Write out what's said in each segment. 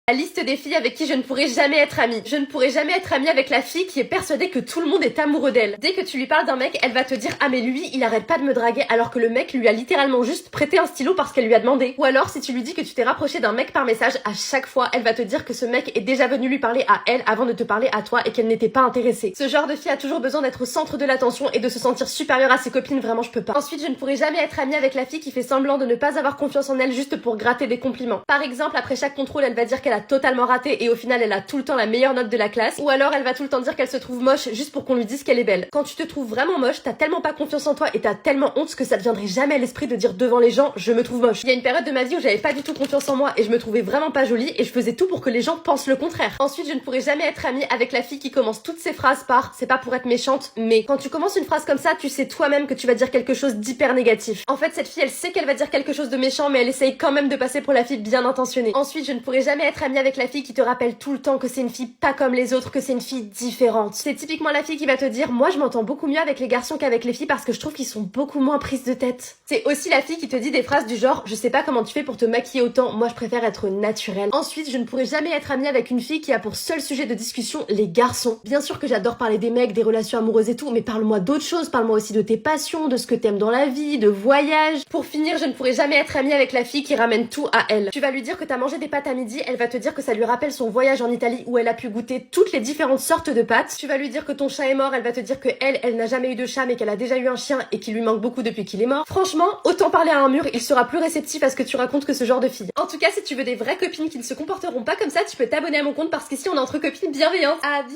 La liste des filles avec qui je ne pourrai jamais être amie. Je ne pourrai jamais être amie avec la fille qui est persuadée que tout le monde est amoureux d'elle. Dès que tu lui parles d'un mec, elle va te dire ah mais lui, il arrête pas de me draguer alors que le mec lui a littéralement juste prêté un stylo parce qu'elle lui a demandé. Ou alors si tu lui dis que tu t'es rapproché d'un mec par message, à chaque fois, elle va te dire que ce mec est déjà venu lui parler à elle avant de te parler à toi et qu'elle n'était pas intéressée. Ce genre de fille a toujours besoin d'être au centre de l'attention et de se sentir supérieure à ses copines, vraiment je peux pas. Ensuite, je ne pourrai jamais être amie avec la fille qui fait semblant de ne pas avoir confiance en elle juste pour gratter des compliments. Par exemple, après chaque contrôle, elle va dire qu'elle a totalement raté et au final elle a tout le temps la meilleure note de la classe, ou alors elle va tout le temps dire qu'elle se trouve moche juste pour qu'on lui dise qu'elle est belle. Quand tu te trouves vraiment moche, t'as tellement pas confiance en toi et t'as tellement honte que ça te viendrait jamais à l'esprit de dire devant les gens je me trouve moche. Il y a une période de ma vie où j'avais pas du tout confiance en moi et je me trouvais vraiment pas jolie et je faisais tout pour que les gens pensent le contraire. Ensuite, je ne pourrais jamais être amie avec la fille qui commence toutes ses phrases par c'est pas pour être méchante mais quand tu commences une phrase comme ça, tu sais toi-même que tu vas dire quelque chose d'hyper négatif. En fait, cette fille elle sait qu'elle va dire quelque chose de méchant mais elle essaye quand même de passer pour la fille bien intentionnée. Ensuite, je ne pourrais jamais être amie avec la fille qui te rappelle tout le temps que c'est une fille pas comme les autres, que c'est une fille différente. C'est typiquement la fille qui va te dire moi je m'entends beaucoup mieux avec les garçons qu'avec les filles parce que je trouve qu'ils sont beaucoup moins prises de tête. C'est aussi la fille qui te dit des phrases du genre je sais pas comment tu fais pour te maquiller autant, moi je préfère être naturelle. Ensuite, je ne pourrais jamais être amie avec une fille qui a pour seul sujet de discussion les garçons. Bien sûr que j'adore parler des mecs, des relations amoureuses et tout, mais parle-moi d'autres choses, parle-moi aussi de tes passions, de ce que t'aimes dans la vie, de voyages. Pour finir, je ne pourrais jamais être amie avec la fille qui ramène tout à elle. Tu vas lui dire que t'as mangé des pâtes à midi, elle va te dire que ça lui rappelle son voyage en Italie où elle a pu goûter toutes les différentes sortes de pâtes. Tu vas lui dire que ton chat est mort, elle va te dire que elle n'a jamais eu de chat mais qu'elle a déjà eu un chien et qu'il lui manque beaucoup depuis qu'il est mort. Franchement, autant parler à un mur, il sera plus réceptif à ce que tu racontes que ce genre de fille. En tout cas, si tu veux des vraies copines qui ne se comporteront pas comme ça, tu peux t'abonner à mon compte parce qu'ici on est entre copines bienveillantes. À bientôt!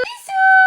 Bisous!